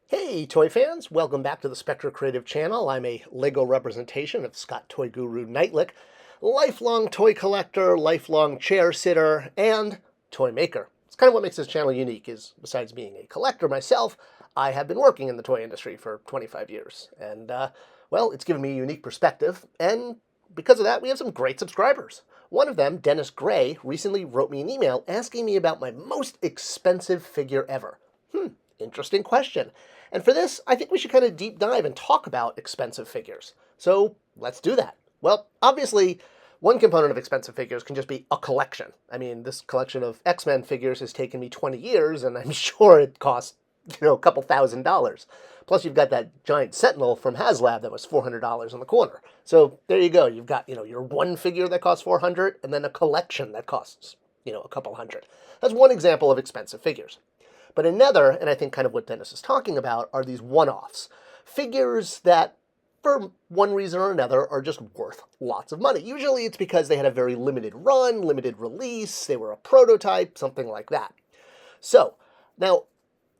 Hey, toy fans! Welcome back to the Spector Creative channel. I'm a LEGO representation of Toy Guru Neitlich, lifelong toy collector, lifelong chair sitter, and toy maker. It's kind of what makes this channel unique is, besides being a collector myself, I have been working in the toy industry for 25 years. And, well, it's given me a unique perspective, and because of that, we have some great subscribers. One of them, Dennis Gray, recently wrote me an email asking me about my most expensive figure ever. Interesting question. And for this, I think we should kind of deep dive and talk about expensive figures. So let's do that. Well, obviously, one component of expensive figures can just be a collection. I mean, this collection of X-Men figures has taken me 20 years, and I'm sure it cost, a couple $1,000s. Plus, you've got that giant Sentinel from HasLab that was $400 on the corner. So there you go. You've got, your one figure that costs $400, and then a collection that costs, a couple hundred. That's one example of expensive figures. But another, and I think kind of what Dennis is talking about, are these one-offs. Figures that, for one reason or another, are just worth lots of money. Usually it's because they had a very limited run, limited release, they were a prototype, something like that. So, now,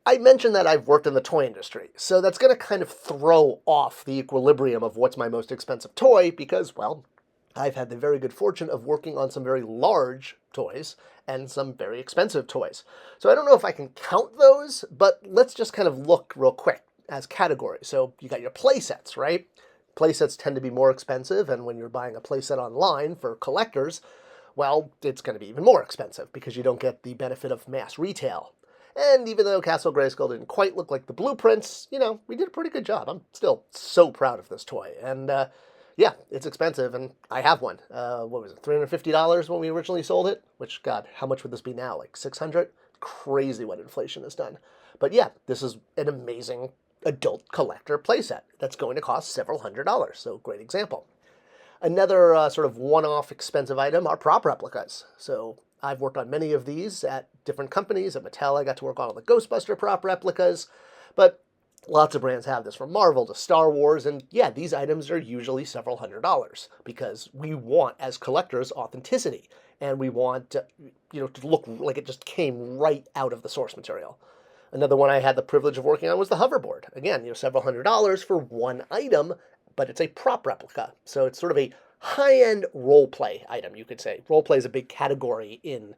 I mentioned that I've worked in the toy industry, so that's going to kind of throw off the equilibrium of what's my most expensive toy because, well, I've had the very good fortune of working on some very large toys and some very expensive toys. So I don't know if I can count those, but let's just kind of look real quick as categories. So you got your playsets, right? Playsets tend to be more expensive, and when you're buying a playset online for collectors, well, it's going to be even more expensive because you don't get the benefit of mass retail. And even though Castle Grayskull didn't quite look like the blueprints, we did a pretty good job. I'm still so proud of this toy. And yeah, it's expensive, and I have one. What was it, $350 when we originally sold it? Which, God, how much would this be now? Like $600? Crazy what inflation has done. But yeah, this is an amazing adult collector playset that's going to cost several $100s, so great example. Another sort of one-off expensive item are prop replicas. So I've worked on many of these at different companies. At Mattel, I got to work on all the Ghostbuster prop replicas, but lots of brands have this, from Marvel to Star Wars, and yeah, these items are usually several $100s because we want, as collectors, authenticity, and we want, to look like it just came right out of the source material. Another one I had the privilege of working on was the Hoverboard. Again, several $100s for one item, but it's a prop replica, so it's sort of a high-end role-play item, you could say. Role-play is a big category in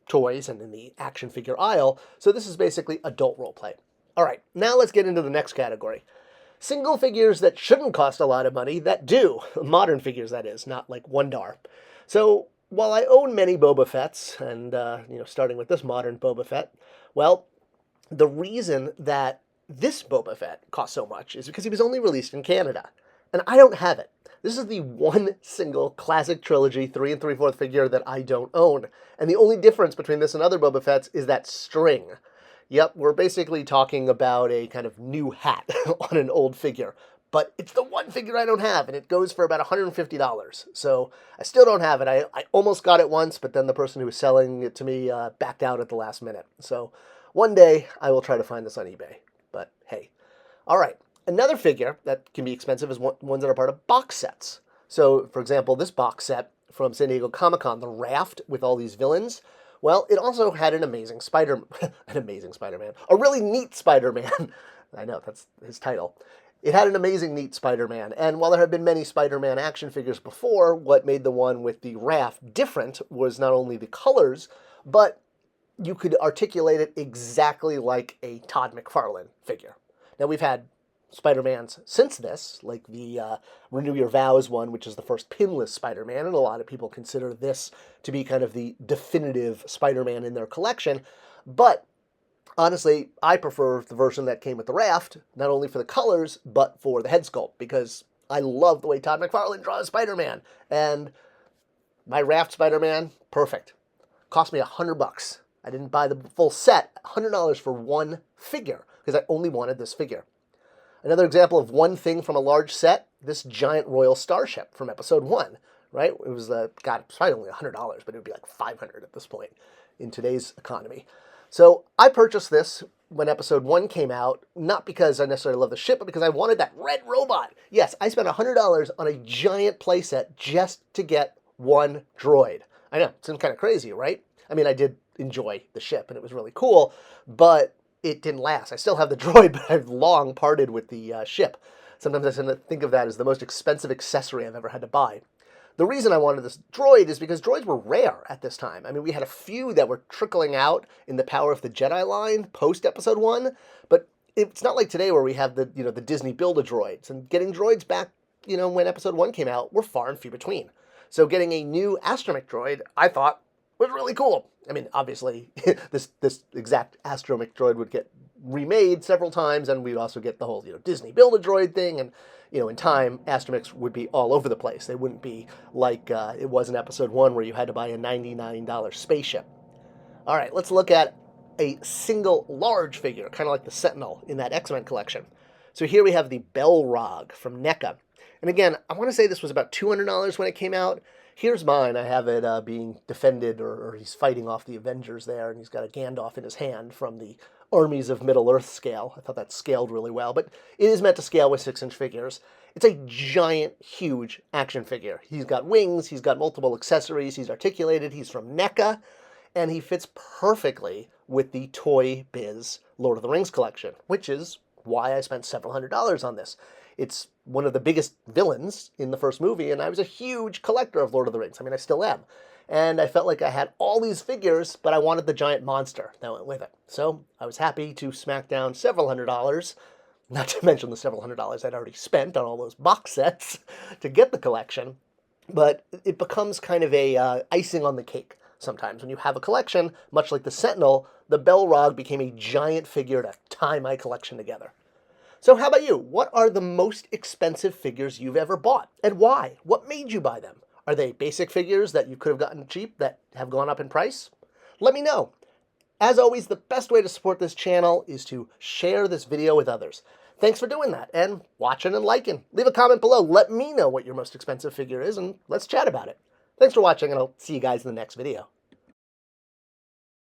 toys and in the action figure aisle, so this is basically adult role-play. All right, now let's get into the next category. Single figures that shouldn't cost a lot of money, that do. Modern figures, that is, not like $1. So while I own many Boba Fetts, and, starting with this modern Boba Fett, well, the reason that this Boba Fett cost so much is because he was only released in Canada, and I don't have it. This is the one single classic trilogy 3 3/4 figure that I don't own, and the only difference between this and other Boba Fetts is that string. Yep, we're basically talking about a kind of new hat on an old figure. But it's the one figure I don't have, and it goes for about $150. So I still don't have it. I almost got it once, but then the person who was selling it to me backed out at the last minute. So one day I will try to find this on eBay. But hey. All right, another figure that can be expensive is ones that are part of box sets. So, for example, this box set from San Diego Comic-Con, the Raft with all these villains, well, it also had an amazing Spider-Man, a really neat Spider-Man. I know, that's his title. It had an amazing, neat Spider-Man, and while there have been many Spider-Man action figures before, what made the one with the Raft different was not only the colors, but you could articulate it exactly like a Todd McFarlane figure. Now, we've had Spider-Mans since this, like the Renew Your Vows one, which is the first pinless Spider-Man, and a lot of people consider this to be kind of the definitive Spider-Man in their collection. But honestly, I prefer the version that came with the Raft, not only for the colors, but for the head sculpt, because I love the way Todd McFarlane draws Spider-Man. And my Raft Spider-Man, perfect. Cost me $100. I didn't buy the full set, $100 for one figure, because I only wanted this figure. Another example of one thing from a large set, this giant Royal Starship from Episode 1, right? It was, God, it's probably only $100, but it would be like $500 at this point in today's economy. So I purchased this when Episode 1 came out, not because I necessarily love the ship, but because I wanted that red robot. Yes, I spent $100 on a giant playset just to get one droid. I know, it seems kind of crazy, right? I mean, I did enjoy the ship, and it was really cool, but it didn't last. I still have the droid, but I've long parted with the ship. Sometimes I tend to think of that as the most expensive accessory I've ever had to buy. The reason I wanted this droid is because droids were rare at this time. I mean, we had a few that were trickling out in the Power of the Jedi line post Episode 1, but it's not like today where we have the Disney Build-A-Droids. And getting droids back, when Episode 1 came out, were far and few between. So getting a new astromech droid, I thought, was really cool. I mean, obviously, this exact astromech droid would get remade several times, and we'd also get the whole Disney Build-A-Droid thing, and in time, astromechs would be all over the place. They wouldn't be like it was in Episode 1 where you had to buy a $99 spaceship. All right, let's look at a single large figure, kind of like the Sentinel in that X-Men collection. So here we have the Belrog from NECA. And again, I want to say this was about $200 when it came out. Here's mine. I have it being defended, or he's fighting off the Avengers there, and he's got a Gandalf in his hand from the Armies of Middle-earth scale. I thought that scaled really well, but it is meant to scale with 6-inch figures. It's a giant, huge action figure. He's got wings, he's got multiple accessories, he's articulated, he's from NECA, and he fits perfectly with the Toy Biz Lord of the Rings collection, which is why I spent several $100s on this. It's one of the biggest villains in the first movie, and I was a huge collector of Lord of the Rings. I mean, I still am. And I felt like I had all these figures, but I wanted the giant monster that went with it. So I was happy to smack down several $100s, not to mention the several $100s I'd already spent on all those box sets to get the collection. But it becomes kind of a icing on the cake sometimes. When you have a collection, much like the Sentinel, the Belrog became a giant figure to tie my collection together. So how about you? What are the most expensive figures you've ever bought, and why? What made you buy them? Are they basic figures that you could have gotten cheap that have gone up in price? Let me know. As always, the best way to support this channel is to share this video with others. Thanks for doing that, and watching and liking. Leave a comment below. Let me know what your most expensive figure is, and let's chat about it. Thanks for watching, and I'll see you guys in the next video.